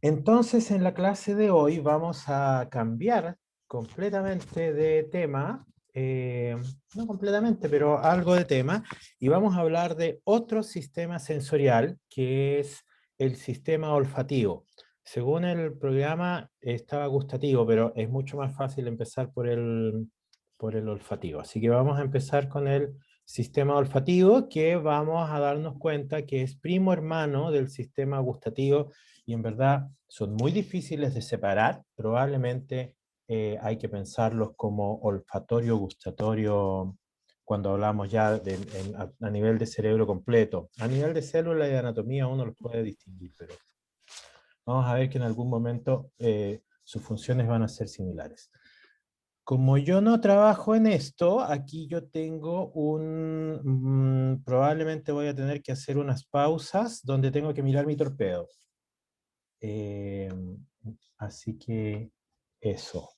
Entonces, en la clase de hoy vamos a cambiar completamente de tema, no completamente, pero algo de tema, y vamos a hablar de otro sistema sensorial, que es el sistema olfativo. Según el programa, estaba gustativo, pero es mucho más fácil empezar por el olfativo. Así que vamos a empezar con el sistema olfativo, que vamos a darnos cuenta que es primo hermano del sistema gustativo y en verdad son muy difíciles de separar. Probablemente hay que pensarlos como olfatorio, gustatorio, cuando hablamos ya a nivel de cerebro completo. A nivel de célula y de anatomía uno los puede distinguir, pero vamos a ver que en algún momento sus funciones van a ser similares. Como yo no trabajo en esto, aquí yo tengo probablemente voy a tener que hacer unas pausas donde tengo que mirar mi torpedo. Eh, Así que eso.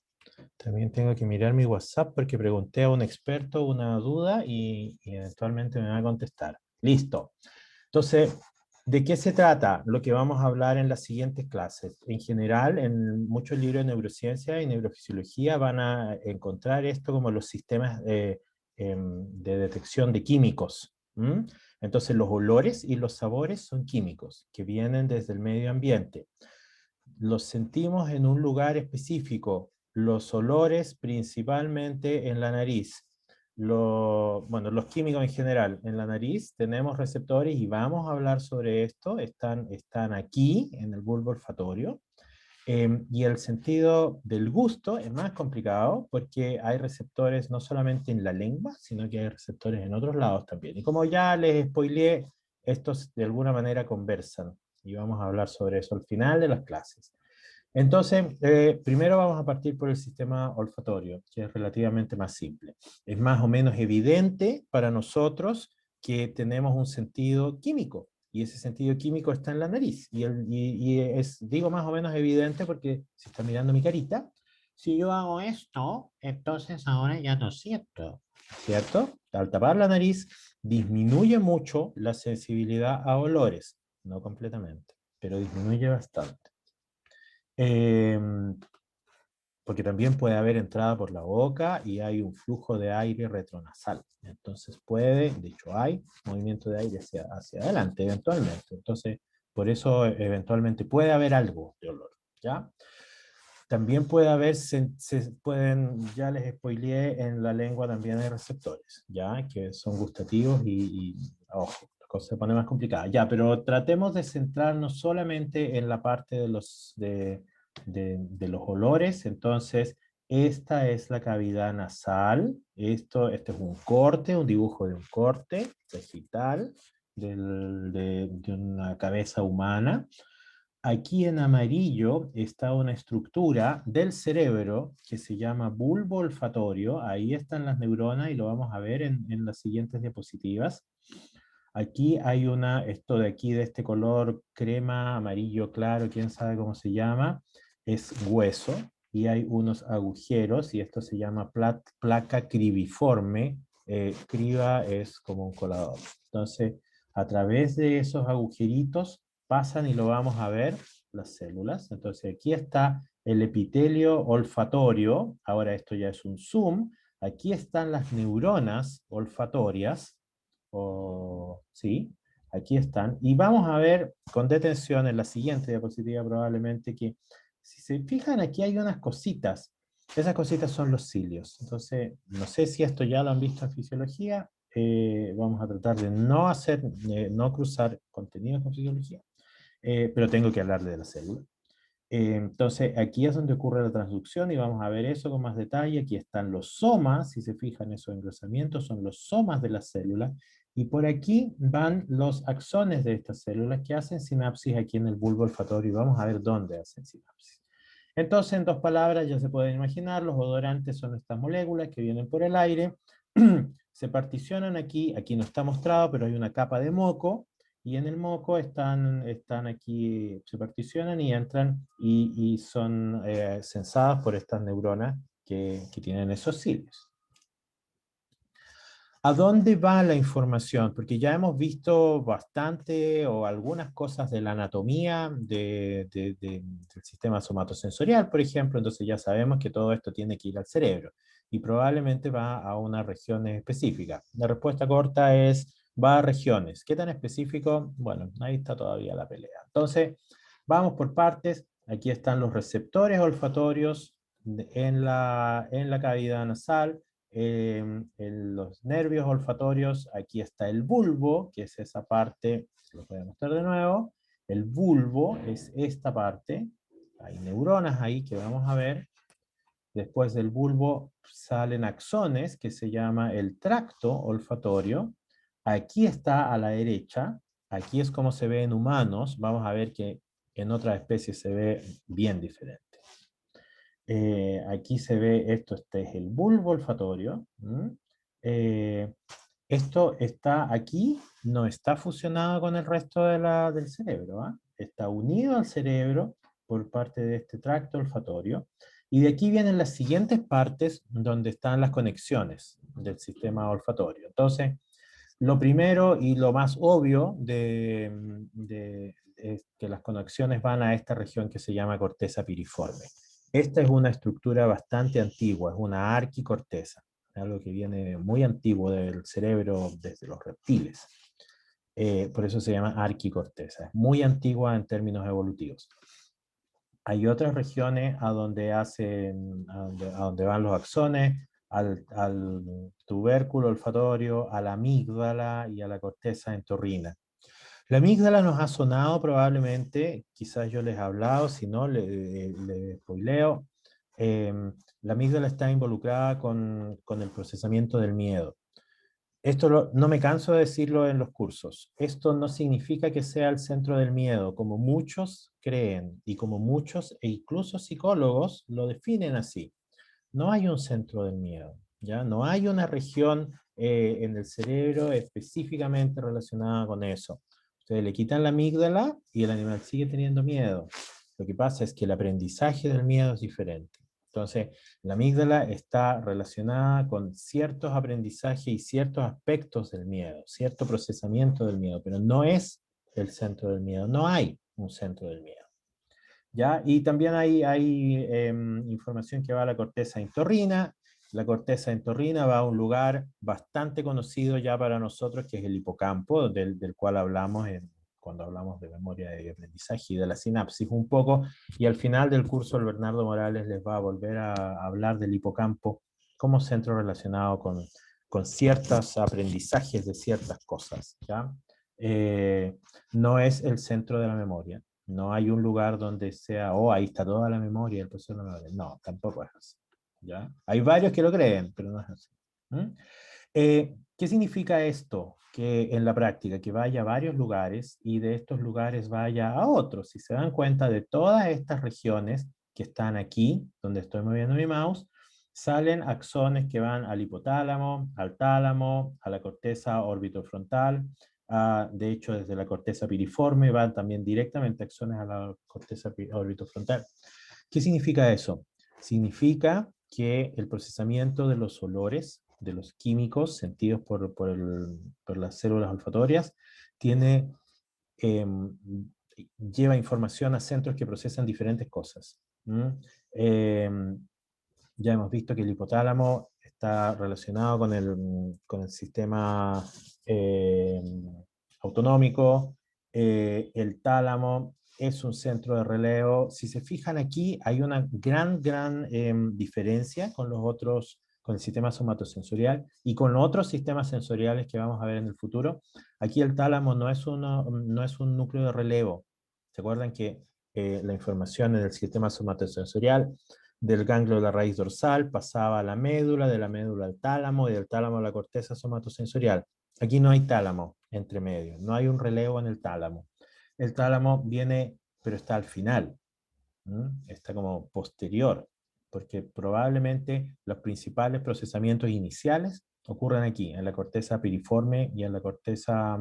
También tengo que mirar mi WhatsApp porque pregunté a un experto una duda y eventualmente me va a contestar. Listo. Entonces, ¿de qué se trata? Lo que vamos a hablar en las siguientes clases. En general, en muchos libros de neurociencia y neurofisiología van a encontrar esto como los sistemas de detección de químicos. ¿Mm? Entonces, los olores y los sabores son químicos que vienen desde el medio ambiente. Los sentimos en un lugar específico, los olores principalmente en la nariz. Bueno, los químicos en general, en la nariz tenemos receptores y vamos a hablar sobre esto, están aquí en el bulbo olfatorio. Y el sentido del gusto es más complicado porque hay receptores no solamente en la lengua, sino que hay receptores en otros lados también. Y como ya les spoileé, estos de alguna manera conversan y vamos a hablar sobre eso al final de las clases. Entonces, primero vamos a partir por el sistema olfatorio, que es relativamente más simple. Es más o menos evidente para nosotros que tenemos un sentido químico, y ese sentido químico está en la nariz. Y es, digo más o menos evidente porque si está mirando mi carita, si yo hago esto, entonces ahora ya no siento, ¿cierto? Al tapar la nariz disminuye mucho la sensibilidad a olores, no completamente, pero disminuye bastante. Eh, Porque también puede haber entrada por la boca y hay un flujo de aire retronasal. Entonces puede, de hecho hay, movimiento de aire hacia adelante eventualmente. Entonces, por eso eventualmente puede haber algo de olor, ¿ya? También puede haber, ya les spoileé, en la lengua también hay receptores, ¿ya? Que son gustativos ojo, la cosa se pone más complicada. Ya, pero tratemos de centrarnos solamente en la parte de los olores. Entonces, esta es la cavidad nasal. Este es un corte, un dibujo de un corte vegetal de una cabeza humana. Aquí en amarillo está una estructura del cerebro que se llama bulbo olfatorio. Ahí están las neuronas y lo vamos a ver en las siguientes diapositivas. Aquí hay esto de aquí, de este color crema, amarillo claro, quién sabe cómo se llama, es hueso y hay unos agujeros y esto se llama placa cribiforme. Criba es como un colador. Entonces, a través de esos agujeritos pasan y lo vamos a ver las células. Entonces, aquí está el epitelio olfatorio. Ahora esto ya es un zoom. Aquí están las neuronas olfatorias sí, aquí están. Y vamos a ver con detención en la siguiente diapositiva probablemente que, si se fijan, aquí hay unas cositas. Esas cositas son los cilios. Entonces, no sé si esto ya lo han visto en fisiología. Vamos a tratar de no cruzar contenidos con fisiología, pero tengo que hablarle de la célula. Entonces, aquí es donde ocurre la transducción y vamos a ver eso con más detalle. Aquí están los somas, si se fijan, esos engrosamientos son los somas de las células. Y por aquí van los axones de estas células que hacen sinapsis aquí en el bulbo olfatorio y vamos a ver dónde hacen sinapsis. Entonces, en dos palabras, ya se pueden imaginar, los odorantes son estas moléculas que vienen por el aire, se particionan aquí, aquí no está mostrado, pero hay una capa de moco, y en el moco están aquí, se particionan y entran y son sensadas por estas neuronas que tienen esos cilios. ¿A dónde va la información? Porque ya hemos visto bastante o algunas cosas de la anatomía del sistema somatosensorial, por ejemplo, entonces ya sabemos que todo esto tiene que ir al cerebro y probablemente va a una región específica. La respuesta corta es va a regiones. ¿Qué tan específico? Bueno, ahí está todavía la pelea. Entonces, vamos por partes. Aquí están los receptores olfatorios en la cavidad nasal, en los nervios olfatorios. Aquí está el bulbo, que es esa parte, lo voy a mostrar de nuevo. El bulbo es esta parte. Hay neuronas ahí que vamos a ver. Después del bulbo salen axones, que se llama el tracto olfatorio. Aquí está a la derecha. Aquí es como se ve en humanos. Vamos a ver que en otras especies se ve bien diferente. Aquí se ve, este es el bulbo olfatorio. Eh, esto está aquí, no está fusionado con el resto del cerebro. ¿Ah? Está unido al cerebro por parte de este tracto olfatorio. Y de aquí vienen las siguientes partes donde están las conexiones del sistema olfatorio. Entonces, lo primero y lo más obvio es que las conexiones van a esta región que se llama corteza piriforme. Esta es una estructura bastante antigua, es una arquicorteza, algo que viene muy antiguo del cerebro desde los reptiles. Por eso se llama arquicorteza, es muy antigua en términos evolutivos. Hay otras regiones a donde van los axones, al tubérculo olfatorio, a la amígdala y a la corteza entorrina. La amígdala nos ha sonado probablemente, quizás yo les he hablado, si no, le spoileo. La amígdala está involucrada con el procesamiento del miedo. Esto no me canso de decirlo en los cursos. Esto no significa que sea el centro del miedo, como muchos creen y como muchos e incluso psicólogos lo definen así. No hay un centro del miedo, ¿ya? No hay una región en el cerebro específicamente relacionada con eso. Ustedes le quitan la amígdala y el animal sigue teniendo miedo. Lo que pasa es que el aprendizaje del miedo es diferente. Entonces, la amígdala está relacionada con ciertos aprendizajes y ciertos aspectos del miedo, cierto procesamiento del miedo, pero no es el centro del miedo, no hay un centro del miedo. ¿Ya? Y también hay información que va a la corteza entorrina. La corteza entorrina va a un lugar bastante conocido ya para nosotros, que es el hipocampo, del cual hablamos cuando hablamos de memoria de aprendizaje y de la sinapsis un poco, y al final del curso el Bernardo Morales les va a volver a hablar del hipocampo como centro relacionado con ciertos aprendizajes de ciertas cosas. ¿Ya? No es el centro de la memoria. No hay un lugar donde sea, oh, ahí está toda la memoria, el proceso de la memoria. No, tampoco es así. ¿Ya? Hay varios que lo creen, pero no es así. ¿Qué significa esto? Que en la práctica, que vaya a varios lugares y de estos lugares vaya a otros. Si se dan cuenta de todas estas regiones que están aquí, donde estoy moviendo mi mouse, salen axones que van al hipotálamo, al tálamo, a la corteza orbitofrontal. De hecho, desde la corteza piriforme van también directamente axones a la corteza orbitofrontal. ¿Qué significa eso? Significa que el procesamiento de los olores, de los químicos sentidos por las células olfatorias, eh, lleva información a centros que procesan diferentes cosas. Eh, ya hemos visto que el hipotálamo está relacionado con el sistema autonómico. El tálamo es un centro de relevo. Si se fijan aquí, hay una gran diferencia con con el sistema somatosensorial y con otros sistemas sensoriales que vamos a ver en el futuro. Aquí el tálamo no es un núcleo de relevo. ¿Se acuerdan que la información en el sistema somatosensorial del ganglio de la raíz dorsal pasaba a la médula, de la médula al tálamo y del tálamo a la corteza somatosensorial? Aquí no hay tálamo entre medio, no hay un relevo en el tálamo. El tálamo viene, pero está al final, está como posterior, porque probablemente los principales procesamientos iniciales ocurren aquí, en la corteza piriforme y en la corteza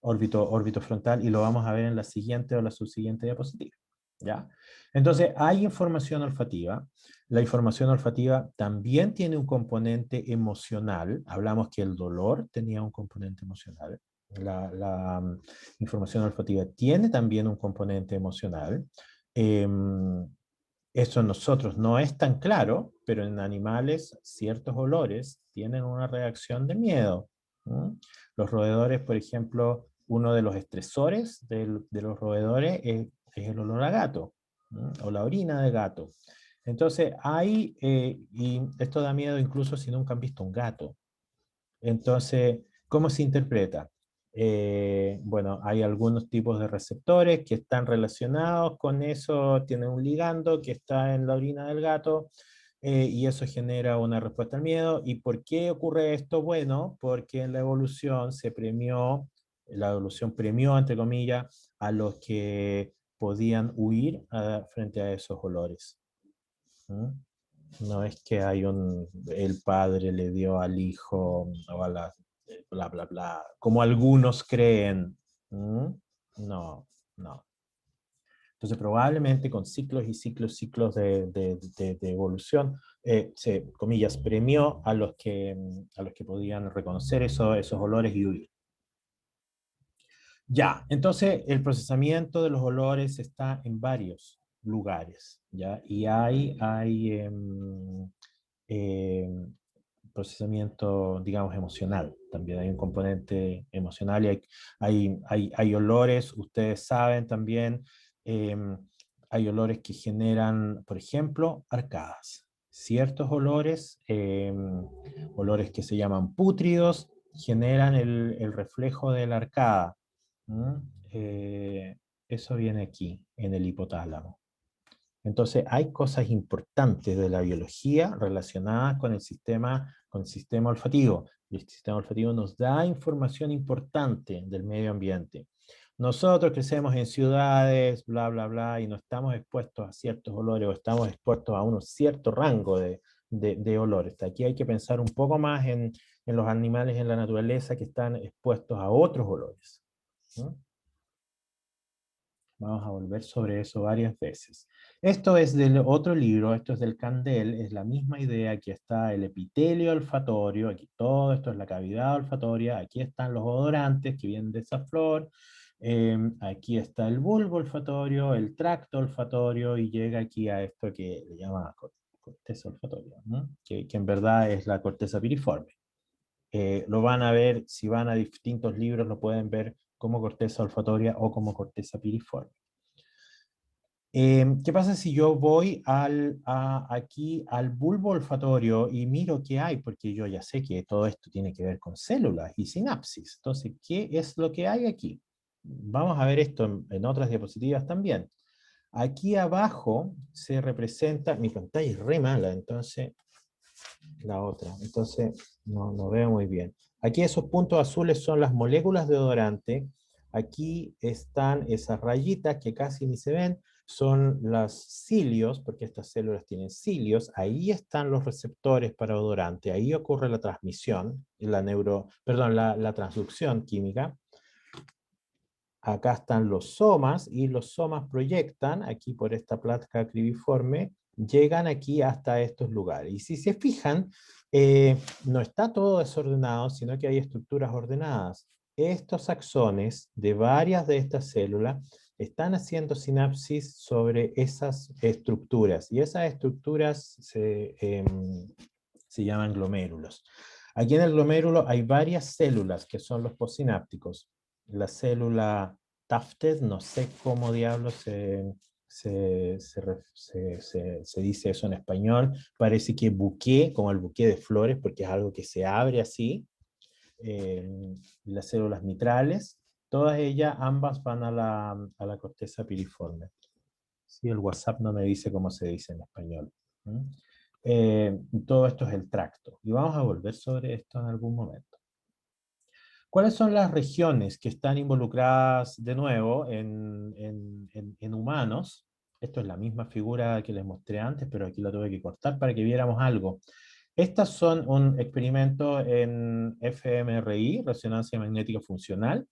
orbitofrontal, y lo vamos a ver en la siguiente o la subsiguiente diapositiva. ¿Ya? Entonces, hay información olfativa. La información olfativa también tiene un componente emocional. Hablamos que el dolor tenía un componente emocional. La información olfativa tiene también un componente emocional. Eso en nosotros no es tan claro, pero en animales ciertos olores tienen una reacción de miedo. ¿Mm? Los roedores, por ejemplo, uno de los estresores de los roedores es el olor a gato, o la orina de gato. Entonces hay, y esto da miedo incluso si nunca han visto un gato. Entonces, ¿cómo se interpreta? Bueno, hay algunos tipos de receptores que están relacionados con eso, tienen un ligando que está en la orina del gato, y eso genera una respuesta al miedo. ¿Y por qué ocurre esto? Bueno, porque en la evolución la evolución premió, entre comillas, a los que podían huir frente a esos olores. ¿Mm? No es que el padre le dio al hijo o a la, bla, bla, bla, como algunos creen. ¿Mm? No, no. Entonces probablemente con ciclos y ciclos de evolución, se, comillas, premió a los que podían reconocer esos olores y huir. Ya, entonces el procesamiento de los olores está en varios lugares, ¿ya? Y hay procesamiento, digamos, emocional. También hay un componente emocional y hay olores, ustedes saben también, eh, hay olores que generan, por ejemplo, arcadas. Ciertos olores, olores que se llaman pútridos, generan el reflejo de la arcada. ¿Mm? Eso viene aquí, en el hipotálamo. Entonces, hay cosas importantes de la biología relacionadas con el sistema olfativo. Y el sistema olfativo nos da información importante del medio ambiente. Nosotros crecemos en ciudades, bla, bla, bla, y no estamos expuestos a ciertos olores o estamos expuestos a un cierto rango de olores. Aquí hay que pensar un poco más en los animales en la naturaleza que están expuestos a otros olores. ¿No? Vamos a volver sobre eso varias veces. Esto es del otro libro, esto es del Candel, es la misma idea. Aquí está el epitelio olfatorio, aquí todo esto es la cavidad olfatoria, aquí están los odorantes que vienen de esa flor, aquí está el bulbo olfatorio, el tracto olfatorio, y llega aquí a esto que le llama corteza olfatoria, ¿no? Que en verdad es la corteza piriforme. Lo van a ver, si van a distintos libros, lo pueden ver como corteza olfatoria o como corteza piriforme. ¿Qué pasa si yo voy aquí al bulbo olfatorio y miro qué hay? Porque yo ya sé que todo esto tiene que ver con células y sinapsis. Entonces, ¿qué es lo que hay aquí? Vamos a ver esto en otras diapositivas también. Aquí abajo se representa, mi pantalla es re mala, entonces la otra, entonces no veo muy bien. Aquí esos puntos azules son las moléculas de odorante. Aquí están esas rayitas que casi ni se ven, son los cilios, porque estas células tienen cilios. Ahí están los receptores para odorante, ahí ocurre la transmisión, la transducción química. Acá están los somas, y los somas proyectan, aquí por esta placa cribiforme, llegan aquí hasta estos lugares. Y si se fijan, no está todo desordenado, sino que hay estructuras ordenadas. Estos axones de varias de estas células están haciendo sinapsis sobre esas estructuras, y esas estructuras se llaman glomérulos. Aquí en el glomérulo hay varias células que son los postsinápticos. La célula Tafted, no sé cómo diablos se dice eso en español. Parece que buqué, como el buqué de flores, porque es algo que se abre así. Las células mitrales, todas ellas, ambas van a la corteza piriforme. Sí, el WhatsApp no me dice cómo se dice en español. Todo esto es el tracto. Y vamos a volver sobre esto en algún momento. ¿Cuáles son las regiones que están involucradas de nuevo en humanos? Esto es la misma figura que les mostré antes, pero aquí la tuve que cortar para que viéramos algo. Estas son un experimento en fMRI, resonancia magnética funcional.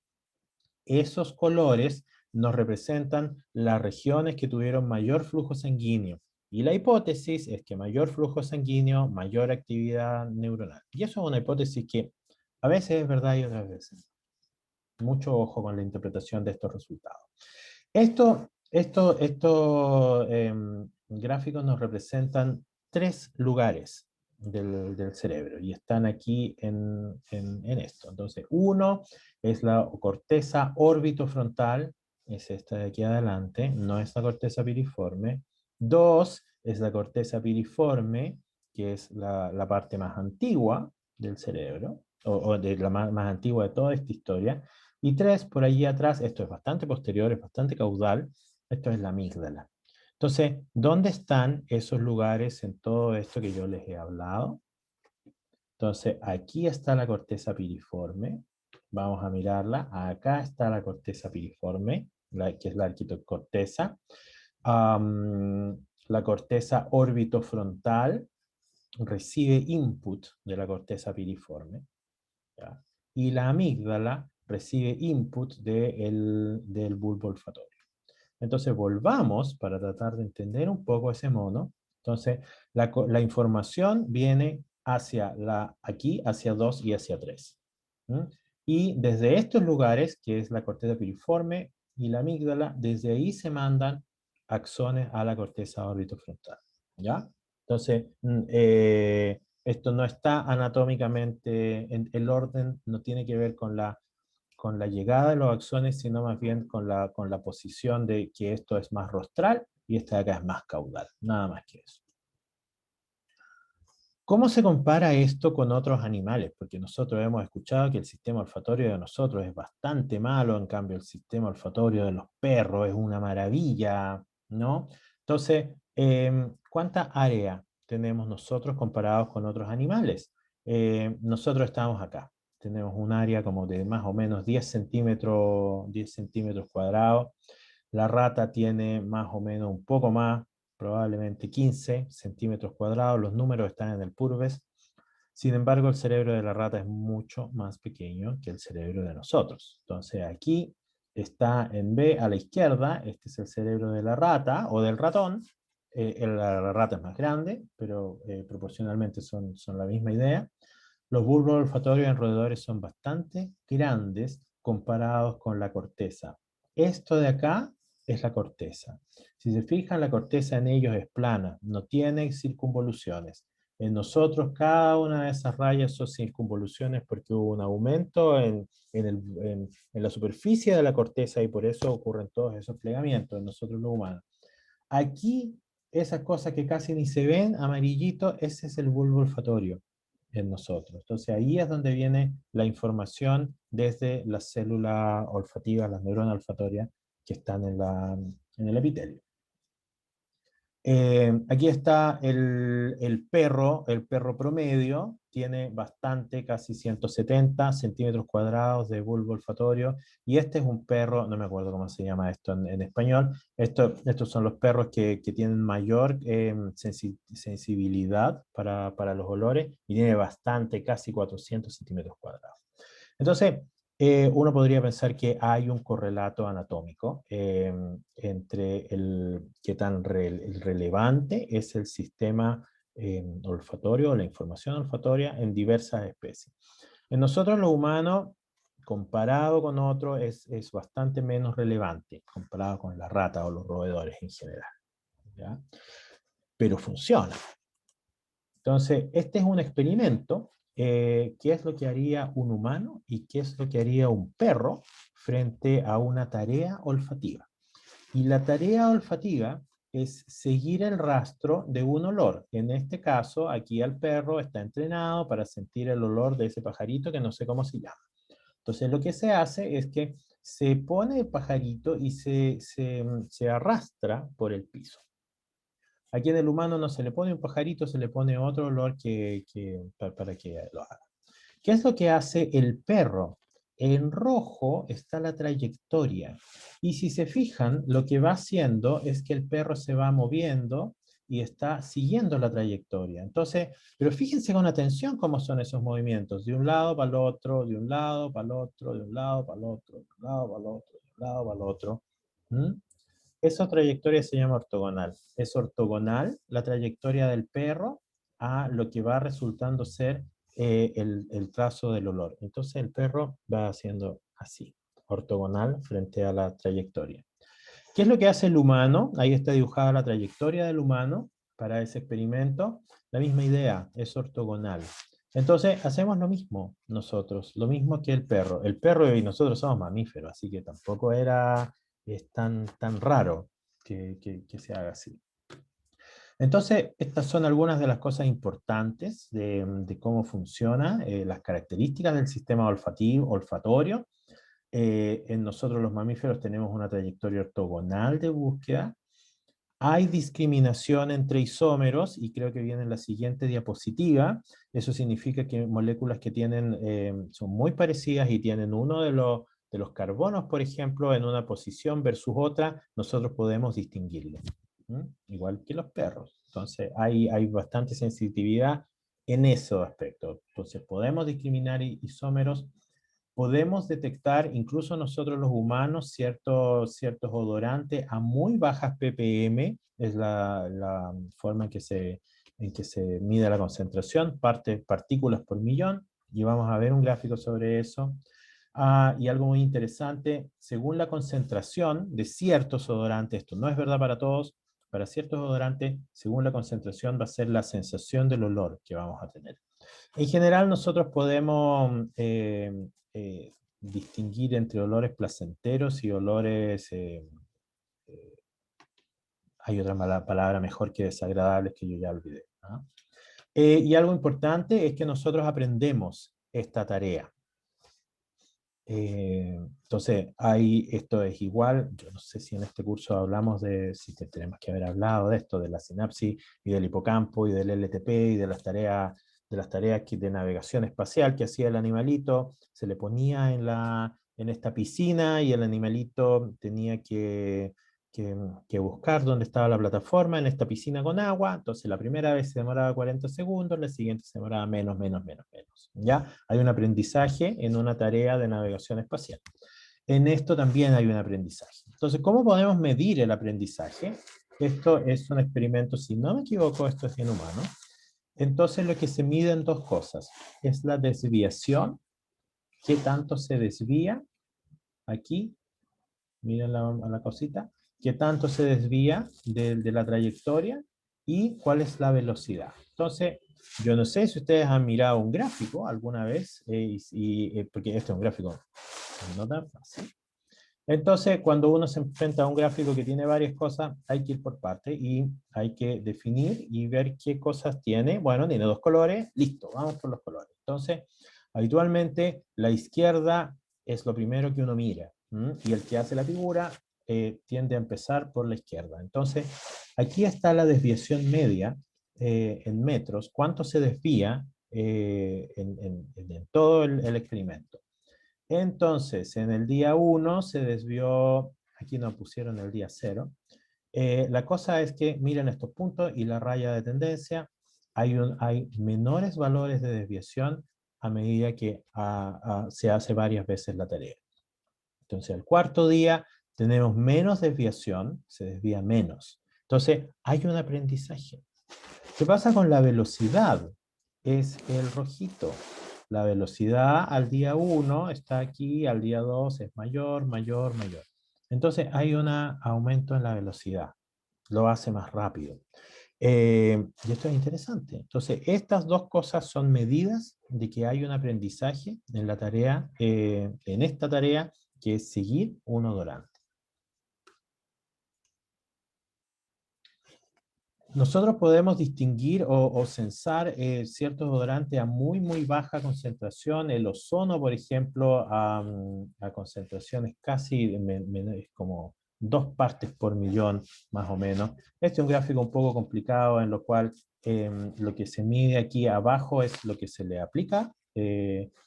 Esos colores nos representan las regiones que tuvieron mayor flujo sanguíneo. Y la hipótesis es que mayor flujo sanguíneo, mayor actividad neuronal. Y eso es una hipótesis que a veces es verdad y otras veces. Mucho ojo con la interpretación de estos resultados. Estos gráficos nos representan 3 lugares del cerebro y están aquí en esto. Entonces, uno es la corteza orbitofrontal, es esta de aquí adelante, no es la corteza piriforme. 2 es la corteza piriforme, que es la parte más antigua del cerebro, o de la más antigua de toda esta historia. Y 3, por allí atrás, esto es bastante posterior, es bastante caudal, esto es la amígdala. Entonces, ¿dónde están esos lugares en todo esto que yo les he hablado? Entonces, aquí está la corteza piriforme, vamos a mirarla, acá está la corteza piriforme, que es la arquicorteza. La corteza orbitofrontal recibe input de la corteza piriforme, ¿ya? Y la amígdala recibe input del bulbo olfatorio. Entonces volvamos para tratar de entender un poco ese mono. Entonces la información viene aquí, hacia 2 y hacia 3. Y desde estos lugares, que es la corteza piriforme y la amígdala, desde ahí se mandan axones a la corteza orbitofrontal. ¿Ya? Entonces, esto no está anatómicamente, el orden no tiene que ver con la llegada de los axones, sino más bien con la posición de que esto es más rostral y esta de acá es más caudal, nada más que eso. ¿Cómo se compara esto con otros animales? Porque nosotros hemos escuchado que el sistema olfatorio de nosotros es bastante malo, en cambio el sistema olfatorio de los perros es una maravilla, ¿no? Entonces, ¿cuánta área tenemos nosotros comparados con otros animales? Nosotros estamos acá. Tenemos un área como de más o menos 10 centímetros cuadrados. La rata tiene más o menos un poco más, probablemente 15 centímetros cuadrados. Los números están en el Purbes. Sin embargo, el cerebro de la rata es mucho más pequeño que el cerebro de nosotros. Entonces aquí está en B a la izquierda, este es el cerebro de la rata o del ratón. La rata es más grande, pero proporcionalmente son la misma idea. Los bulbos olfatorios en roedores son bastante grandes comparados con la corteza. Esto de acá es la corteza. Si se fijan, la corteza en ellos es plana, no tiene circunvoluciones. En nosotros, cada una de esas rayas son circunvoluciones porque hubo un aumento en la superficie de la corteza y por eso ocurren todos esos plegamientos en nosotros los humanos. Aquí, esas cosas que casi ni se ven, amarillito, ese es el bulbo olfatorio en nosotros. Entonces ahí es donde viene la información desde las células olfativas, las neuronas olfatorias que están en el epitelio. Aquí está el perro promedio, tiene bastante, casi 170 centímetros cuadrados de bulbo olfatorio, y este es un perro, no me acuerdo cómo se llama esto en español, estos son los perros que tienen mayor sensibilidad para los olores, y tiene bastante, casi 400 centímetros cuadrados. Entonces, uno podría pensar que hay un correlato anatómico entre qué tan relevante es el sistema olfatorio o la información olfatoria en diversas especies. En nosotros los humanos, comparado con otros, es bastante menos relevante, comparado con la rata o los roedores en general, ¿ya? Pero funciona. Entonces, este es un experimento. ¿Qué es lo que haría un humano y qué es lo que haría un perro frente a una tarea olfativa? Y la tarea olfativa es seguir el rastro de un olor. En este caso, aquí al perro está entrenado para sentir el olor de ese pajarito que no sé cómo se llama. Entonces, lo que se hace es que se pone el pajarito y se arrastra por el piso. Aquí en el humano no se le pone un pajarito, se le pone otro olor para que lo haga. ¿Qué es lo que hace el perro? En rojo está la trayectoria. Y si se fijan, lo que va haciendo es que el perro se va moviendo y está siguiendo la trayectoria. Entonces, pero fíjense con atención cómo son esos movimientos. De un lado para el otro, de un lado para el otro, de un lado para el otro, de un lado para el otro, de un lado para el otro. ¿Mm? Esa trayectoria se llama ortogonal. Es ortogonal la trayectoria del perro a lo que va resultando ser el trazo del olor. Entonces el perro va haciendo así, ortogonal frente a la trayectoria. ¿Qué es lo que hace el humano? Ahí está dibujada la trayectoria del humano para ese experimento. La misma idea, es ortogonal. Entonces hacemos lo mismo nosotros, lo mismo que el perro. El perro y nosotros somos mamíferos, así que tampoco es tan raro que se haga así. Entonces, estas son algunas de las cosas importantes de cómo funciona, las características del sistema olfatorio. En nosotros los mamíferos tenemos una trayectoria ortogonal de búsqueda. Hay discriminación entre isómeros, y creo que viene en la siguiente diapositiva. Eso significa que moléculas que son muy parecidas y tienen uno de los carbonos, por ejemplo, en una posición versus otra, nosotros podemos distinguirlo. Igual que los perros. Entonces, hay bastante sensitividad en esos aspectos. Entonces, podemos discriminar isómeros. Podemos detectar, incluso nosotros los humanos, ciertos odorantes a muy bajas ppm, es la forma en que se mide la concentración, partículas por millón, y vamos a ver un gráfico sobre eso. Y algo muy interesante, según la concentración de ciertos odorantes, esto no es verdad para todos, para ciertos odorantes, según la concentración va a ser la sensación del olor que vamos a tener. En general nosotros podemos distinguir entre olores placenteros y olores, hay otra palabra mejor que desagradables que yo ya olvidé, ¿no? Y algo importante es que nosotros aprendemos esta tarea. Entonces, esto es igual, yo no sé si en este curso hablamos si tenemos que haber hablado de esto, de la sinapsis y del hipocampo y del LTP y de las tareas de navegación espacial que hacía el animalito. Se le ponía en esta piscina y el animalito tenía que buscar dónde estaba la plataforma en esta piscina con agua. Entonces la primera vez se demoraba 40 segundos, la siguiente se demoraba menos. ¿Ya? Hay un aprendizaje en una tarea de navegación espacial. En esto también hay un aprendizaje. Entonces, ¿cómo podemos medir el aprendizaje? Esto es un experimento, si no me equivoco, esto es en humano. Entonces lo que se mide en dos cosas. Es la desviación, qué tanto se desvía aquí, miren la cosita, qué tanto se desvía de la trayectoria y cuál es la velocidad. Entonces, yo no sé si ustedes han mirado un gráfico alguna vez, porque este es un gráfico no tan fácil. Entonces, cuando uno se enfrenta a un gráfico que tiene varias cosas, hay que ir por partes y hay que definir y ver qué cosas tiene. Bueno, tiene dos colores, listo, vamos por los colores. Entonces, habitualmente la izquierda es lo primero que uno mira, y el que hace la figura tiende a empezar por la izquierda. Entonces, aquí está la desviación media en metros, cuánto se desvía en todo el experimento. Entonces, en el día 1 se desvió, aquí nos pusieron el día 0. La cosa es que miren estos puntos y la raya de tendencia, hay menores valores de desviación a medida que se hace varias veces la tarea. Entonces, el cuarto día tenemos menos desviación, se desvía menos. Entonces, hay un aprendizaje. ¿Qué pasa con la velocidad? Es el rojito. La velocidad al día 1 está aquí, al día 2 es mayor. Entonces hay un aumento en la velocidad. Lo hace más rápido. Y esto es interesante. Entonces, estas dos cosas son medidas de que hay un aprendizaje en la tarea, en esta tarea, que es seguir un odorante. Nosotros podemos distinguir o censar ciertos odorantes a muy baja concentración. El ozono, por ejemplo, a concentraciones casi es como 2 partes por millón, más o menos. Este es un gráfico un poco complicado en lo cual lo que se mide aquí abajo es lo que se le aplica,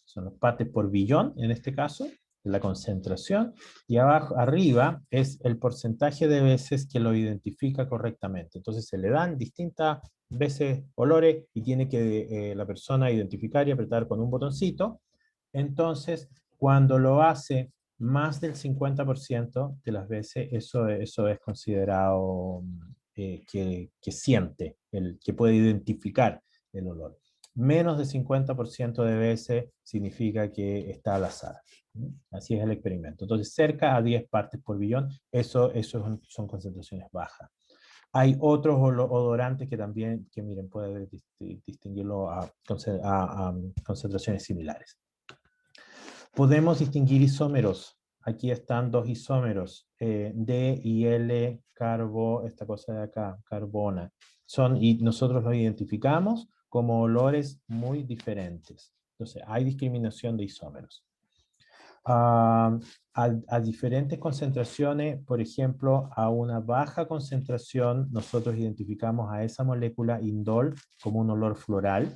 son los partes por billón en este caso, la concentración, y abajo, arriba es el porcentaje de veces que lo identifica correctamente. Entonces se le dan distintas veces olores y tiene que la persona identificar y apretar con un botoncito. Entonces, cuando lo hace más del 50% de las veces eso es considerado que siente, que puede identificar el olor. Menos del 50% de veces significa que está al azar. Así es el experimento. Entonces, cerca a 10 partes por billón, eso son concentraciones bajas. Hay otros odorantes que también, que miren, puede distinguirlo a concentraciones similares. Podemos distinguir isómeros. Aquí están dos isómeros, D y L, carbo, esta cosa de acá, carbona. Y nosotros los identificamos como olores muy diferentes. Entonces, hay discriminación de isómeros. A diferentes concentraciones, por ejemplo, a una baja concentración, nosotros identificamos a esa molécula indol como un olor floral,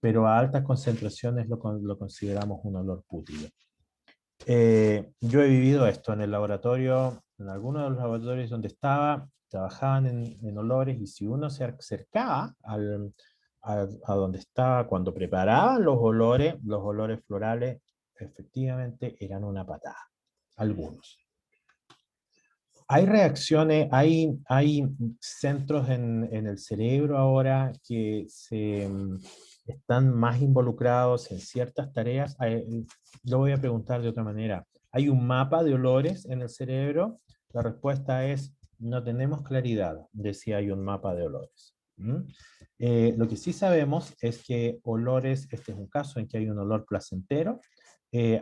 pero a altas concentraciones lo consideramos un olor pútrido. Yo he vivido esto en el laboratorio, en algunos de los laboratorios donde estaba, trabajaban en olores, y si uno se acercaba a donde estaba, cuando preparaban los olores florales, efectivamente eran una patada, algunos. Hay reacciones, hay centros en el cerebro ahora que están más involucrados en ciertas tareas. Lo voy a preguntar de otra manera. ¿Hay un mapa de olores en el cerebro? La respuesta es, no tenemos claridad de si hay un mapa de olores. Lo que sí sabemos es que olores, este es un caso en que hay un olor placentero.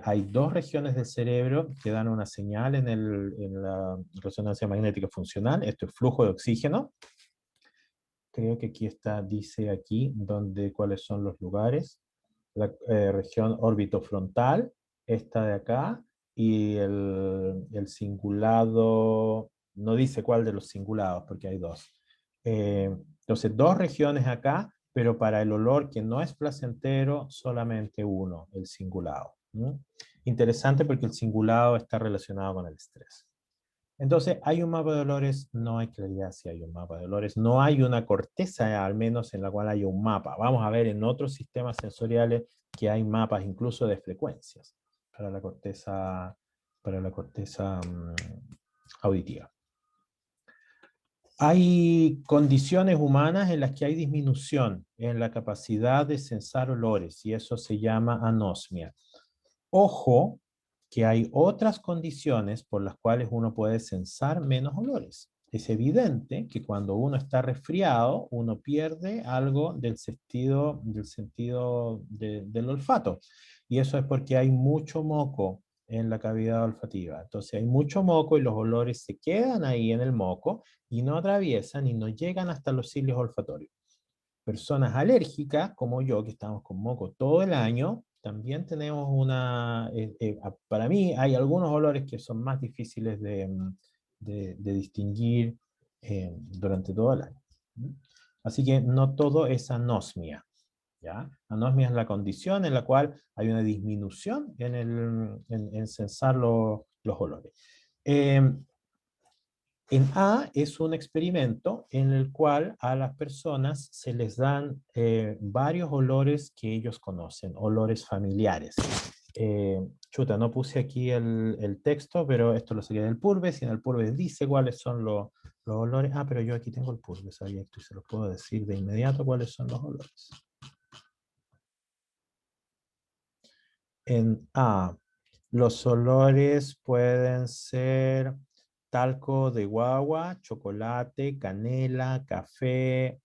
Hay dos regiones del cerebro que dan una señal en la resonancia magnética funcional. Esto es flujo de oxígeno. Creo que aquí está, dice aquí cuáles son los lugares. La región orbitofrontal, esta de acá, y el cingulado, no dice cuál de los cingulados, porque hay dos. Entonces, dos regiones acá, pero para el olor que no es placentero, solamente uno, el cingulado. Interesante porque el cingulado está relacionado con el estrés. Entonces, ¿hay un mapa de olores? No hay claridad si hay un mapa de olores. No hay una corteza, al menos, en la cual haya un mapa. Vamos a ver en otros sistemas sensoriales que hay mapas incluso de frecuencias para la corteza auditiva. Hay condiciones humanas en las que hay disminución en la capacidad de sensar olores, y eso se llama anosmia. Ojo, que hay otras condiciones por las cuales uno puede sensar menos olores. Es evidente que cuando uno está resfriado, uno pierde algo del sentido del olfato. Y eso es porque hay mucho moco en la cavidad olfativa. Entonces hay mucho moco y los olores se quedan ahí en el moco y no atraviesan y no llegan hasta los cilios olfatorios. Personas alérgicas, como yo, que estamos con moco todo el año, también tenemos para mí hay algunos olores que son más difíciles de distinguir durante todo el año. Así que no todo es anosmia. ¿Ya? Anosmia es la condición en la cual hay una disminución en sensar los olores. En A es un experimento en el cual a las personas se les dan varios olores que ellos conocen, olores familiares. Chuta, no puse aquí el texto, pero esto lo saqué del Purbes, y en el Purbes dice cuáles son los olores. Ah, pero yo aquí tengo el Purbes abierto y se los puedo decir de inmediato cuáles son los olores. En A, los olores pueden ser talco de guagua, chocolate, canela, café,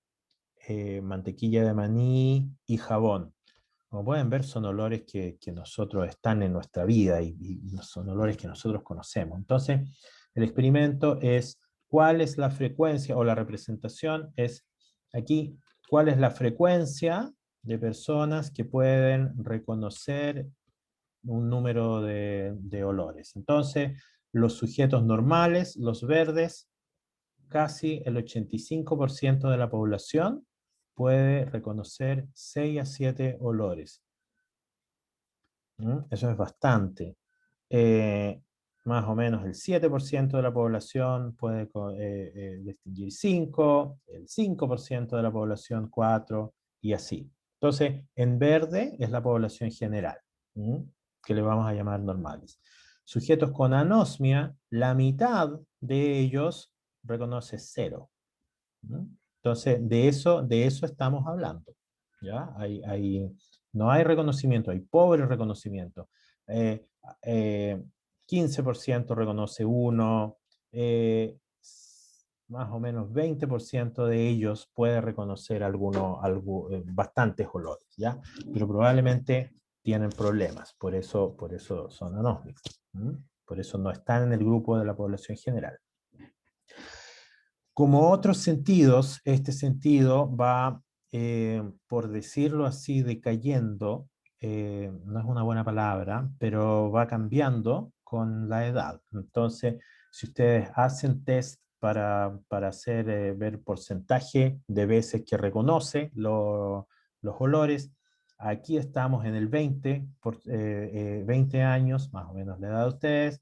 mantequilla de maní y jabón. Como pueden ver, son olores que nosotros están en nuestra vida y son olores que nosotros conocemos. Entonces, el experimento es cuál es la frecuencia, o la representación es aquí, cuál es la frecuencia de personas que pueden reconocer un número de olores. Entonces, los sujetos normales, los verdes, casi el 85% de la población puede reconocer 6 a 7 olores. Eso es bastante. Más o menos el 7% de la población puede distinguir 5, el 5% de la población 4, y así. Entonces, en verde es la población general, que le vamos a llamar normales. Sujetos con anosmia, la mitad de ellos reconoce 0. ¿No? Entonces, de eso estamos hablando. ¿Ya? No hay reconocimiento, hay pobre reconocimiento. Eh, eh, 15% reconoce 1, más o menos 20% de ellos puede reconocer bastantes olores, ¿ya? Pero probablemente tienen problemas, por eso son anósmicos. Por eso no están en el grupo de la población general. Como otros sentidos, este sentido va, por decirlo así, decayendo, no es una buena palabra, pero va cambiando con la edad. Entonces, si ustedes hacen test para hacer, ver porcentaje de veces que reconoce los olores, aquí estamos en el 20 años, más o menos la edad de ustedes.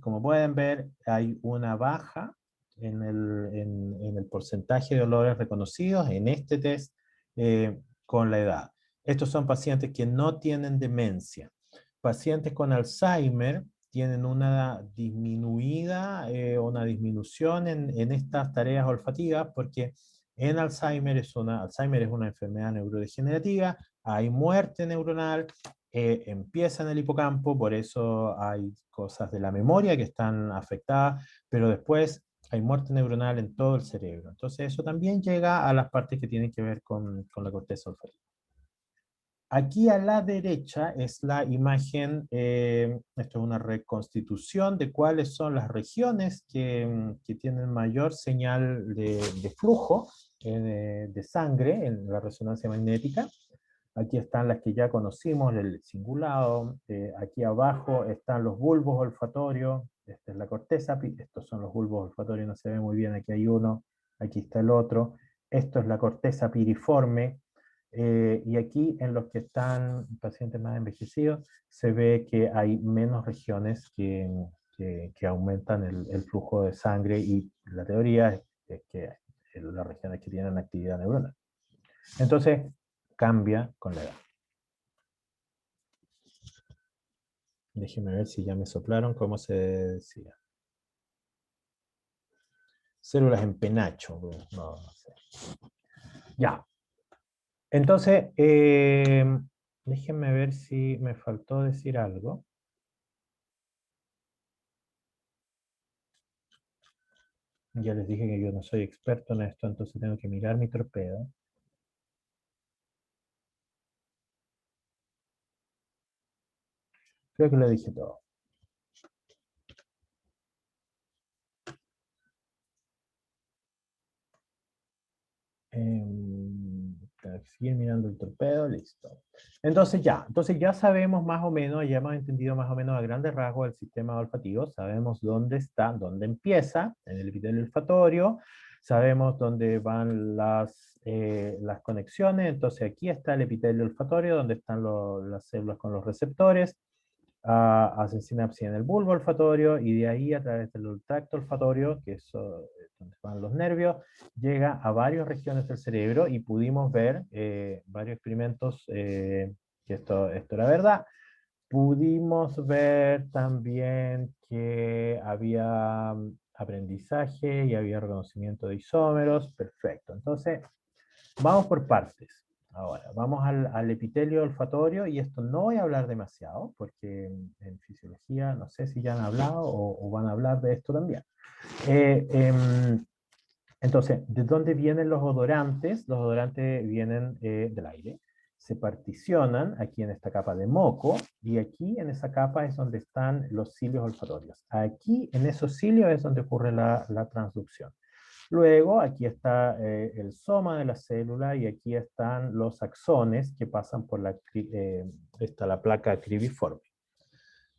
Como pueden ver, hay una baja en el porcentaje de olores reconocidos en este test, con la edad. Estos son pacientes que no tienen demencia. Pacientes con Alzheimer tienen una disminución en estas tareas olfativas porque Alzheimer es una enfermedad neurodegenerativa, hay muerte neuronal, empieza en el hipocampo, por eso hay cosas de la memoria que están afectadas, pero después hay muerte neuronal en todo el cerebro. Entonces eso también llega a las partes que tienen que ver con la corteza olfativa. Aquí a la derecha es la imagen, esto es una reconstitución de cuáles son las regiones que tienen mayor señal de flujo de sangre en la resonancia magnética. Aquí están las que ya conocimos, el cingulado. Aquí abajo están los bulbos olfatorios. Esta es la corteza. Estos son los bulbos olfatorios, no se ve muy bien. Aquí hay uno, aquí está el otro. Esto es la corteza piriforme. Y aquí en los que están pacientes más envejecidos, se ve que hay menos regiones que aumentan el flujo de sangre, y la teoría es que las regiones que tienen actividad neuronal. Entonces, cambia con la edad. Déjenme ver si ya me soplaron, ¿cómo se decía? Células en penacho, no sé. Ya. Entonces, déjenme ver si me faltó decir algo. Ya les dije que yo no soy experto en esto, entonces tengo que mirar mi torpedo. Creo que lo dije todo. Tengo que seguir mirando el torpedo, listo. Entonces ya sabemos más o menos, ya hemos entendido más o menos a grandes rasgos el sistema olfativo, sabemos dónde está, dónde empieza, en el epitelio olfatorio, sabemos dónde van las conexiones. Entonces aquí está el epitelio olfatorio, donde están las células con los receptores, hacen sinapsis en el bulbo olfatorio, y de ahí a través del tracto olfatorio, que es donde van los nervios, llega a varias regiones del cerebro, y pudimos ver varios experimentos, que esto era verdad. Pudimos ver también que había aprendizaje y había reconocimiento de isómeros. Perfecto. Entonces, vamos por partes. Ahora, vamos al epitelio olfatorio, y esto no voy a hablar demasiado, porque en fisiología no sé si ya han hablado o van a hablar de esto también. Eh, em, entonces, ¿de dónde vienen los odorantes? Los odorantes vienen del aire. Se particionan aquí en esta capa de moco, y aquí en esa capa es donde están los cilios olfatorios. Aquí en esos cilios es donde ocurre la transducción. Luego, aquí está el soma de la célula, y aquí están los axones que pasan por la placa cribiforme.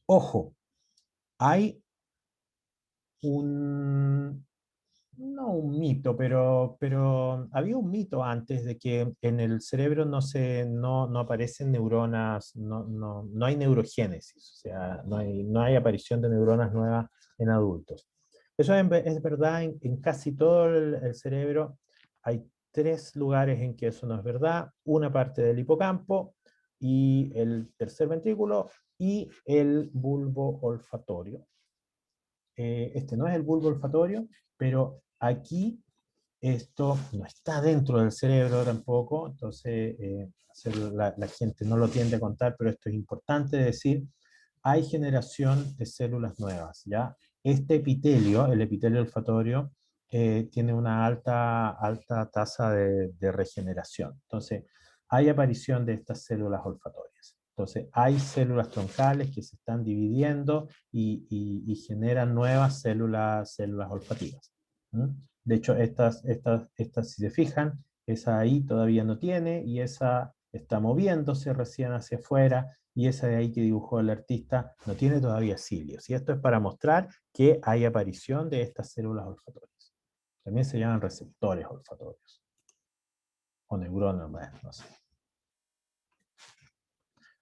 Ojo, hay no un mito, pero había un mito antes de que en el cerebro no aparecen neuronas, no hay neurogénesis, o sea, no hay aparición de neuronas nuevas en adultos. Eso es verdad en casi todo el cerebro. Hay 3 lugares en que eso no es verdad: una parte del hipocampo y el tercer ventrículo, y el bulbo olfatorio. Este no es el bulbo olfatorio, pero aquí esto no está dentro del cerebro tampoco, entonces la gente no lo tiende a contar, pero esto es importante decir, hay generación de células nuevas, ¿ya? Este epitelio, el epitelio olfatorio, tiene una alta tasa de regeneración. Entonces, hay aparición de estas células olfatorias. Entonces, hay células troncales que se están dividiendo y generan nuevas células olfativas. ¿Mm? De hecho, estas, si se fijan, esa ahí todavía no tiene y esa está moviéndose recién hacia afuera y esa de ahí que dibujó el artista no tiene todavía cilios. Y esto es para mostrar que hay aparición de estas células olfatorias. También se llaman receptores olfatorios. O neuronas, no sé.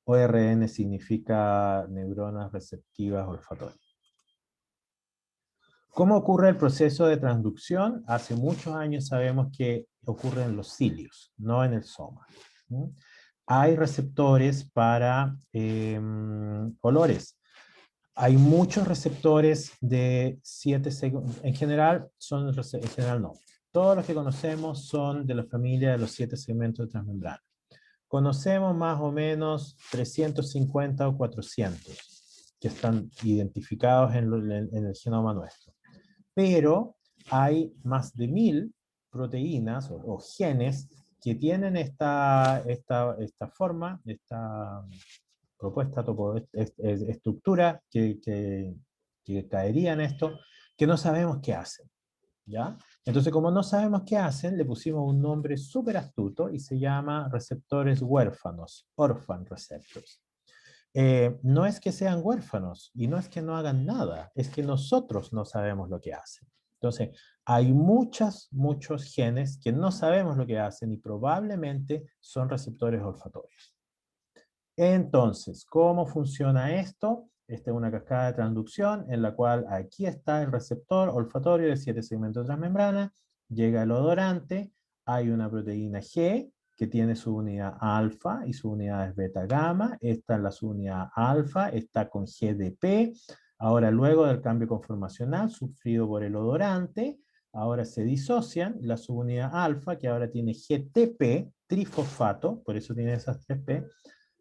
ORN significa neuronas receptivas olfatorias. ¿Cómo ocurre el proceso de transducción? Hace muchos años sabemos que ocurre en los cilios, no en el soma. ¿Mm? Hay receptores para olores. Hay muchos receptores de 7 segundos. En general no. Todos los que conocemos son de la familia de los 7 segmentos de transmembrana. Conocemos más o menos 350 o 400 que están identificados en el genoma nuestro. Pero hay más de 1000 proteínas o genes que tienen esta forma, esta propuesta, estructura que caería en esto, que no sabemos qué hacen. ¿Ya? Entonces, como no sabemos qué hacen, le pusimos un nombre súper astuto y se llama receptores huérfanos, orphan receptors. No es que sean huérfanos y no es que no hagan nada, es que nosotros no sabemos lo que hacen. Entonces, hay muchos genes que no sabemos lo que hacen y probablemente son receptores olfatorios. Entonces, ¿cómo funciona esto? Esta es una cascada de transducción en la cual aquí está el receptor olfatorio de 7 segmentos transmembrana, llega el odorante, hay una proteína G que tiene su unidad alfa y su unidad es beta gamma, esta es la subunidad alfa, está con GDP, ahora luego del cambio conformacional sufrido por el odorante, ahora se disocian, la subunidad alfa que ahora tiene GTP, trifosfato, por eso tiene esas 3P,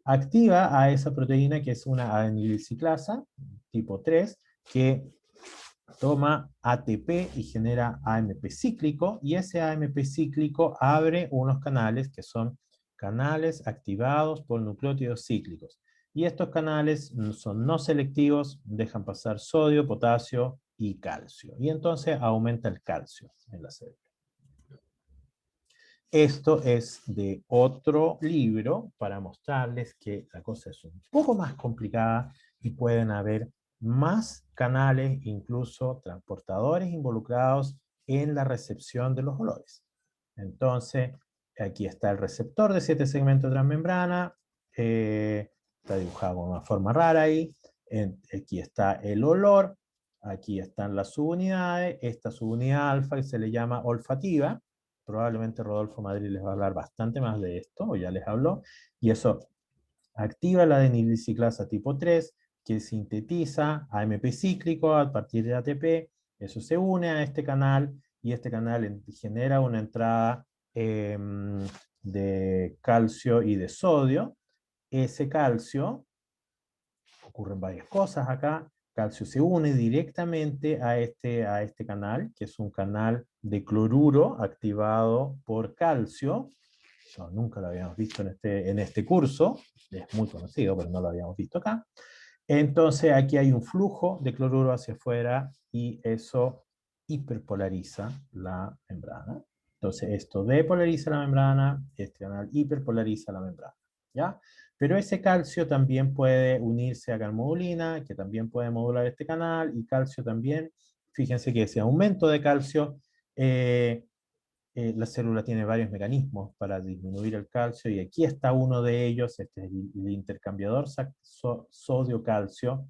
activa a esa proteína que es una adenilciclasa tipo 3, que toma ATP y genera AMP cíclico, y ese AMP cíclico abre unos canales que son canales activados por nucleótidos cíclicos. Y estos canales son no selectivos, dejan pasar sodio, potasio y calcio. Y entonces aumenta el calcio en la célula. Esto es de otro libro para mostrarles que la cosa es un poco más complicada y pueden haber más canales, incluso transportadores involucrados en la recepción de los olores. Entonces, aquí está el receptor de 7 segmentos transmembrana, está dibujado de una forma rara ahí. Aquí está el olor, aquí están las subunidades, esta subunidad alfa que se le llama olfativa. Probablemente Rodolfo Madrid les va a hablar bastante más de esto, o ya les habló, y eso activa la adenilciclasa tipo 3, que sintetiza AMP cíclico a partir de ATP, eso se une a este canal, y este canal genera una entrada de calcio y de sodio. Ese calcio, ocurren varias cosas acá, calcio se une directamente a este canal, que es un canal de cloruro activado por calcio. No, nunca lo habíamos visto en este curso, es muy conocido, pero no lo habíamos visto acá. Entonces aquí hay un flujo de cloruro hacia afuera y eso hiperpolariza la membrana. Entonces esto depolariza la membrana, este canal hiperpolariza la membrana, ¿ya? Pero ese calcio también puede unirse a calmodulina, que también puede modular este canal, y calcio también. Fíjense que ese aumento de calcio, la célula tiene varios mecanismos para disminuir el calcio, y aquí está uno de ellos, este es el intercambiador sodio-calcio,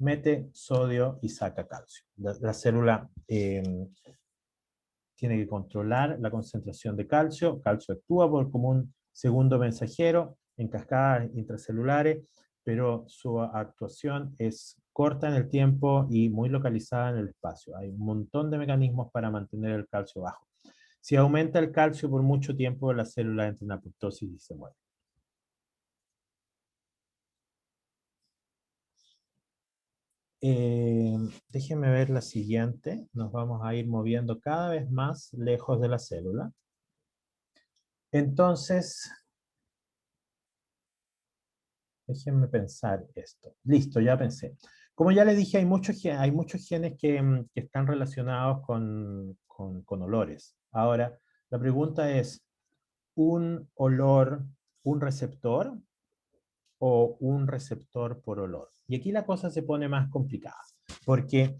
mete sodio y saca calcio. La célula tiene que controlar la concentración de calcio. Calcio actúa como un segundo mensajero en cascadas intracelulares pero su actuación es corta en el tiempo y muy localizada en el espacio. Hay un montón de mecanismos para mantener el calcio bajo. Si aumenta el calcio por mucho tiempo, la célula entra en apoptosis y se muere. Eh, Déjenme ver la siguiente. Nos vamos a ir moviendo cada vez más lejos de la célula. Entonces, déjenme pensar esto. Listo, ya pensé. Como ya les dije, hay muchos genes que están relacionados con olores. Ahora, la pregunta es, ¿un olor, un receptor o un receptor por olor? Y aquí la cosa se pone más complicada, porque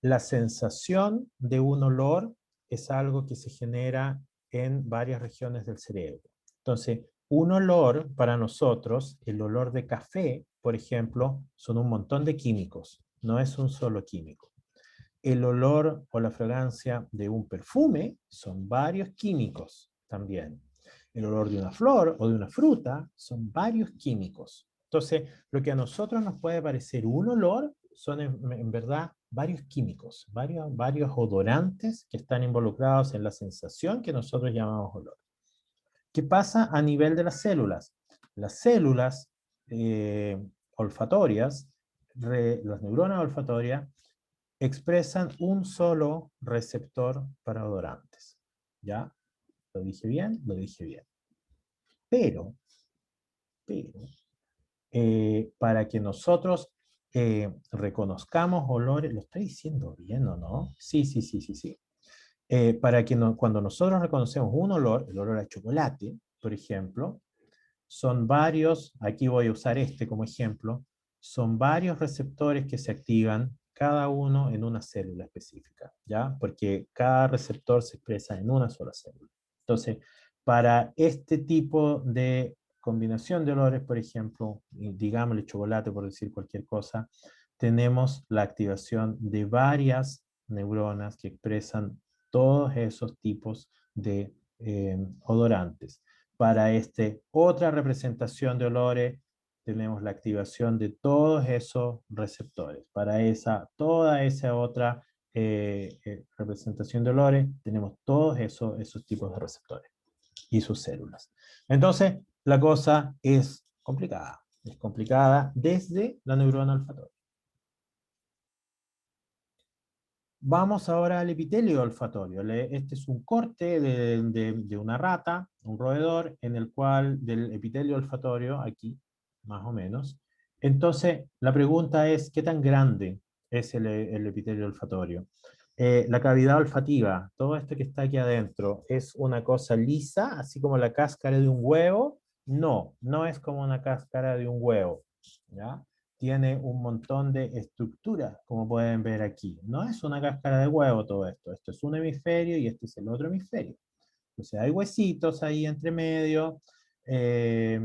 la sensación de un olor es algo que se genera en varias regiones del cerebro. Entonces, un olor para nosotros, el olor de café, por ejemplo, son un montón de químicos, no es un solo químico. El olor o la fragancia de un perfume son varios químicos también. El olor de una flor o de una fruta son varios químicos. Entonces, lo que a nosotros nos puede parecer un olor son en verdad varios químicos, varios odorantes que están involucrados en la sensación que nosotros llamamos olor. ¿Qué pasa a nivel de las células? Las células olfatorias, las neuronas olfatorias, expresan un solo receptor para odorantes. ¿Ya? ¿Lo dije bien? Lo dije bien. Pero para que nosotros reconozcamos olores, ¿lo estoy diciendo bien o no? Sí, sí, sí, sí, sí. Para que cuando nosotros reconocemos un olor, el olor a chocolate, por ejemplo, son varios, aquí voy a usar este como ejemplo, son varios receptores que se activan, cada uno en una célula específica, ¿ya? Porque cada receptor se expresa en una sola célula. Entonces, para este tipo de combinación de olores, por ejemplo, digámosle chocolate por decir cualquier cosa, tenemos la activación de varias neuronas que expresan todos esos tipos de odorantes. Para otra representación de olores, tenemos la activación de todos esos receptores. Para toda esa otra representación de olores, tenemos todos esos tipos de receptores y sus células. Entonces, la cosa es complicada. Es complicada desde la neurona olfatoria. Vamos ahora al epitelio olfatorio. Este es un corte de una rata, un roedor, en el cual del epitelio olfatorio, aquí, más o menos. Entonces, la pregunta es, ¿qué tan grande es el epitelio olfatorio? La cavidad olfativa, todo esto que está aquí adentro, ¿es una cosa lisa, así como la cáscara de un huevo? No, no es como una cáscara de un huevo, ¿ya? Tiene un montón de estructuras, como pueden ver aquí. No es una cáscara de huevo todo esto. Esto es un hemisferio y este es el otro hemisferio. Entonces hay huesitos ahí entre medio. Eh,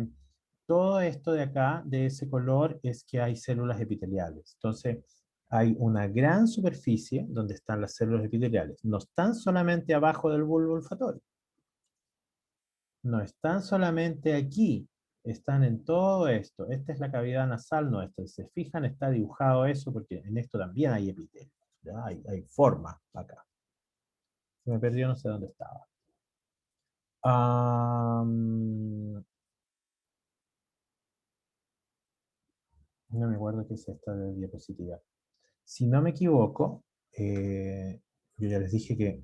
Todo esto de acá, de ese color, es que hay células epiteliales. Entonces hay una gran superficie donde están las células epiteliales. No están solamente abajo del bulbo olfatorio. No están solamente aquí, están en todo esto. Esta es la cavidad nasal nuestra. Si se fijan, está dibujado eso porque en esto también hay epitelio. ¿Ya? Hay forma acá. Se me perdió, no sé dónde estaba. No me acuerdo qué es esta de diapositiva. Si no me equivoco, yo ya les dije que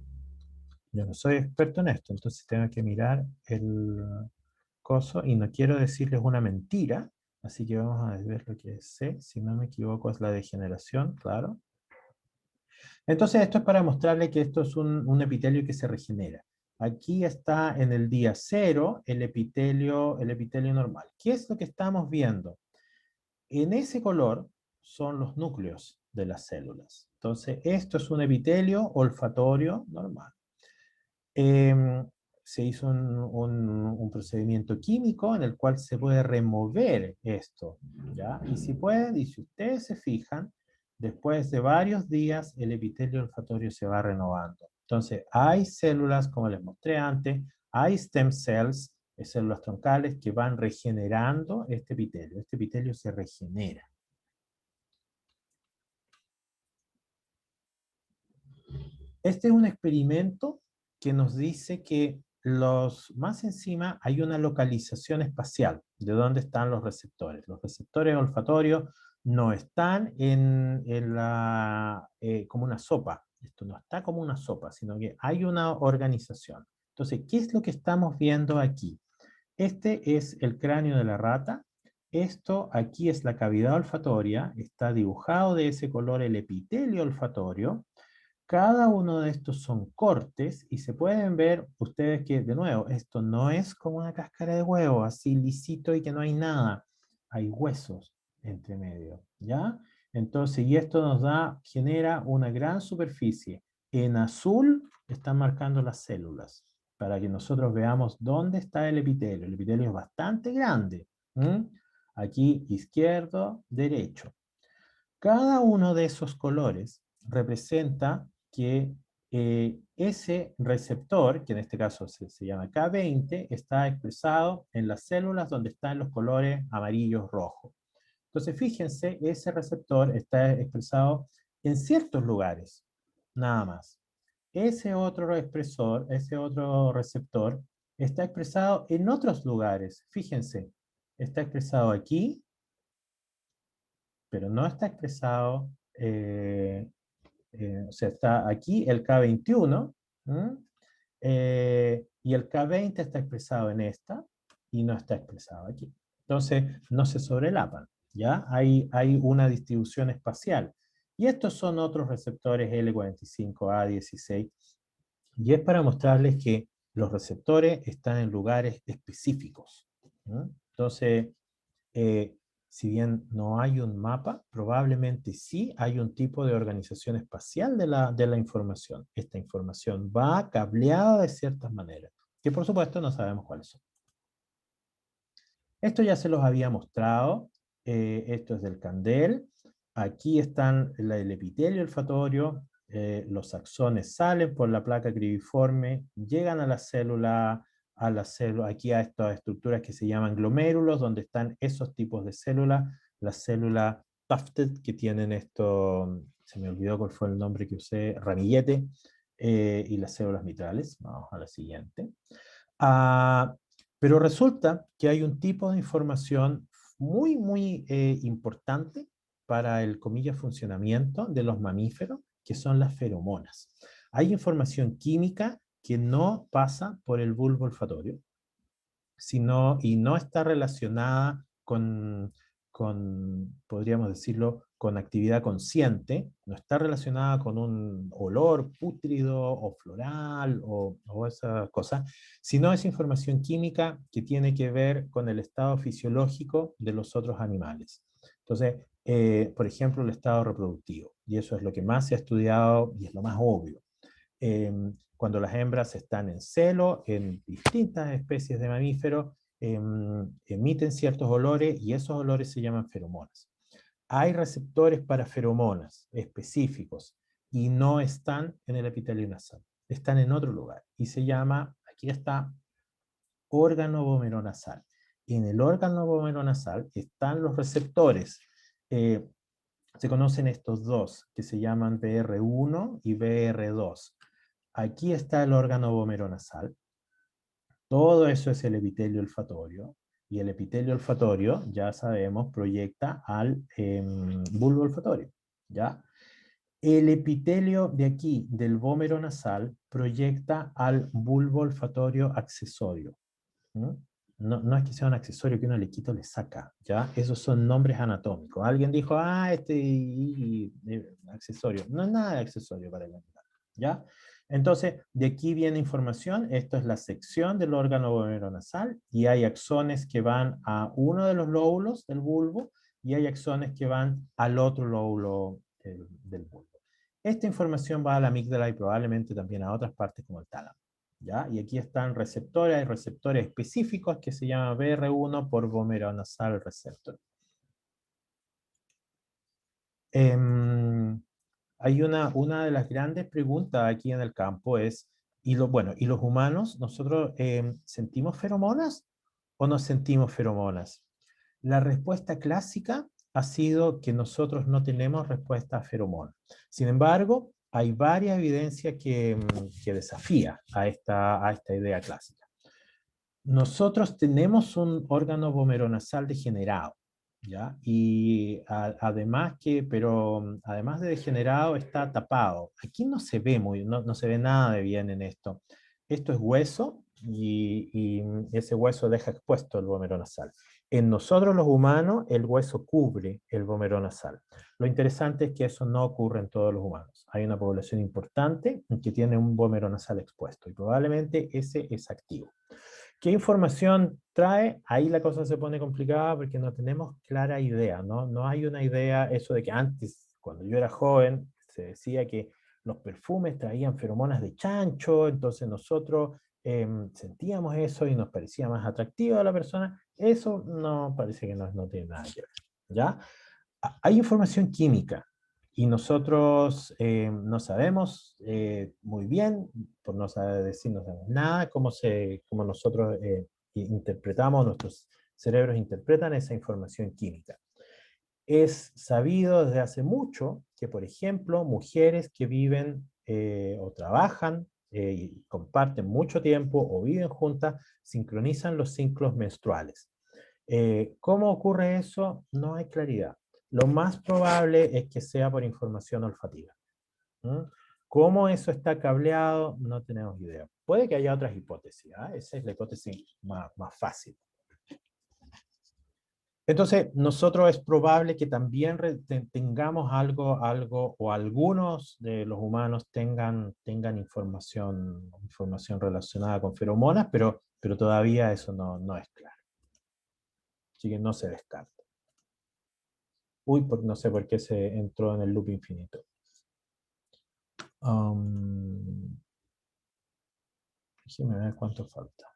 yo no soy experto en esto, entonces tengo que mirar el coso y no quiero decirles una mentira, así que vamos a ver lo que sé. Si no me equivoco es la degeneración, claro. Entonces esto es para mostrarle que esto es un epitelio que se regenera. Aquí está en el día 0 el epitelio normal. ¿Qué es lo que estamos viendo? En ese color son los núcleos de las células. Entonces esto es un epitelio olfatorio normal. Se hizo un procedimiento químico en el cual se puede remover esto, ¿ya? Y si pueden, y si ustedes se fijan, después de varios días el epitelio olfatorio se va renovando. Entonces, hay células, como les mostré antes, hay stem cells, células troncales que van regenerando este epitelio. Este epitelio se regenera. Este es un experimento que nos dice que más encima hay una localización espacial de dónde están los receptores. Los receptores olfatorios no están como una sopa. Esto no está como una sopa, sino que hay una organización. Entonces, ¿qué es lo que estamos viendo aquí? Este es el cráneo de la rata. Esto aquí es la cavidad olfatoria. Está dibujado de ese color el epitelio olfatorio. Cada uno de estos son cortes y se pueden ver ustedes que, de nuevo, esto no es como una cáscara de huevo, así lisito y que no hay nada. Hay huesos entre medio, ¿ya? Entonces, y esto genera una gran superficie. En azul están marcando las células para que nosotros veamos dónde está el epitelio. El epitelio es bastante grande. Aquí izquierdo, derecho. Cada uno de esos colores representa que ese receptor, que en este caso se llama K20, está expresado en las células donde están los colores amarillos, rojos. Entonces, fíjense, ese receptor está expresado en ciertos lugares, nada más. Ese otro ese otro receptor, está expresado en otros lugares. Fíjense, está expresado aquí, pero no está expresado, o sea, está aquí el K21, y el K20 está expresado en esta, y no está expresado aquí. Entonces, no se sobrelapan, ¿ya? Hay una distribución espacial. Y estos son otros receptores L45A16, y es para mostrarles que los receptores están en lugares específicos. Entonces, si bien no hay un mapa, probablemente sí hay un tipo de organización espacial de la información. Esta información va cableada de ciertas maneras, que por supuesto no sabemos cuáles son. Esto ya se los había mostrado. Esto es del Candel. Aquí están el epitelio olfatorio. Los axones salen por la placa cribiforme, llegan a la célula, aquí a estas estructuras que se llaman glomérulos, donde están esos tipos de células, las células tufted, que tienen esto, se me olvidó cuál fue el nombre que usé, ramillete, y las células mitrales. Vamos a la siguiente. Pero resulta que hay un tipo de información muy importante para el, comillas, funcionamiento de los mamíferos, que son las feromonas. Hay información química que no pasa por el bulbo olfatorio, y no está relacionada podríamos decirlo, con actividad consciente, no está relacionada con un olor pútrido o floral o esas cosas, sino es información química que tiene que ver con el estado fisiológico de los otros animales. Entonces, por ejemplo, el estado reproductivo, y eso es lo que más se ha estudiado y es lo más obvio. Cuando las hembras están en celo, en distintas especies de mamíferos, emiten ciertos olores y esos olores se llaman feromonas. Hay receptores para feromonas específicos y no están en el epitelio nasal, están en otro lugar y se llama, aquí está, órgano vomeronasal. En el órgano vomeronasal están los receptores. Se conocen estos dos, que se llaman BR1 y BR2. Aquí está el órgano vomeronasal. Todo eso es el epitelio olfatorio. Y el epitelio olfatorio, ya sabemos, proyecta al bulbo olfatorio. ¿Ya? El epitelio de aquí, del vómero nasal, proyecta al bulbo olfatorio accesorio. No es que sea un accesorio que uno le quita o le saca, ¿ya? Esos son nombres anatómicos. Alguien dijo, accesorio. No es nada de accesorio para el animal, ¿ya? Entonces, de aquí viene información. Esto es la sección del órgano vomeronasal y hay axones que van a uno de los lóbulos del bulbo y hay axones que van al otro lóbulo del bulbo. Esta información va a la amígdala y probablemente también a otras partes como el tálamo. ¿Ya? Y aquí están receptores, hay receptores específicos que se llaman BR1 por vomeronasal receptor. Hay una de las grandes preguntas aquí en el campo es, ¿y los humanos, nosotros sentimos feromonas? o no sentimos feromonas? La respuesta clásica ha sido que nosotros no tenemos respuesta a feromonas. Sin embargo, hay varias evidencias que desafía a esta idea clásica. Nosotros tenemos un órgano vomeronasal degenerado, ¿ya? Y además de degenerado está tapado. Aquí no se ve no se ve nada de bien en esto. Esto es hueso y ese hueso deja expuesto el vomeronasal. En nosotros los humanos el hueso cubre el vomeronasal. Lo interesante es que eso no ocurre en todos los humanos. Hay una población importante que tiene un vomeronasal expuesto y probablemente ese es activo. ¿Qué información trae? Ahí la cosa se pone complicada porque no tenemos clara idea, ¿no? No hay una idea, eso de que antes, cuando yo era joven, se decía que los perfumes traían feromonas de chancho, entonces nosotros sentíamos eso y nos parecía más atractivo a la persona. Eso no parece que no tiene nada que ver, ¿ya? Hay información química y nosotros no sabemos muy bien, por no saber decir, no sabemos nada, cómo nosotros interpretamos, nuestros cerebros interpretan esa información química. Es sabido desde hace mucho que, por ejemplo, mujeres que viven o trabajan y comparten mucho tiempo o viven juntas, sincronizan los ciclos menstruales. ¿Cómo ocurre eso? No hay claridad. Lo más probable es que sea por información olfativa. ¿Mm? ¿Cómo eso está cableado? No tenemos idea. Puede que haya otras hipótesis. ¿Ah? Esa es la hipótesis más fácil. Entonces, nosotros es probable que también tengamos algo, o algunos de los humanos tengan información relacionada con feromonas, pero todavía eso no es claro. Así que no se descarta. Uy, no sé por qué se entró en el loop infinito. Déjeme ver cuánto falta.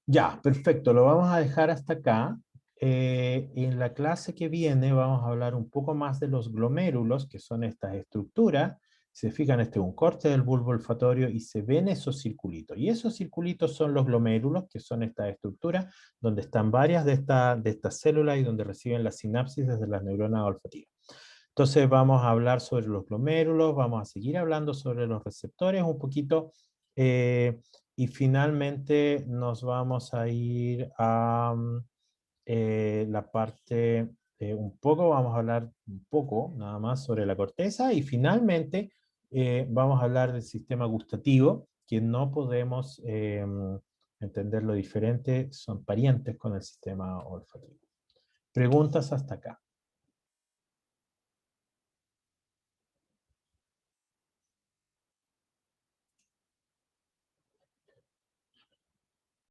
Ya, perfecto, lo vamos a dejar hasta acá. En la clase que viene vamos a hablar un poco más de los glomérulos, que son estas estructuras. Se fijan, este es un corte del bulbo olfatorio y se ven esos circulitos. Y esos circulitos son los glomérulos, que son estas estructuras donde están varias de estas células y donde reciben la sinapsis desde las neuronas olfativas. Entonces vamos a hablar sobre los glomérulos, vamos a seguir hablando sobre los receptores un poquito y finalmente nos vamos a ir a la parte, vamos a hablar un poco nada más sobre la corteza y finalmente vamos a hablar del sistema gustativo, que no podemos entenderlo diferente, son parientes con el sistema olfativo. Preguntas hasta acá.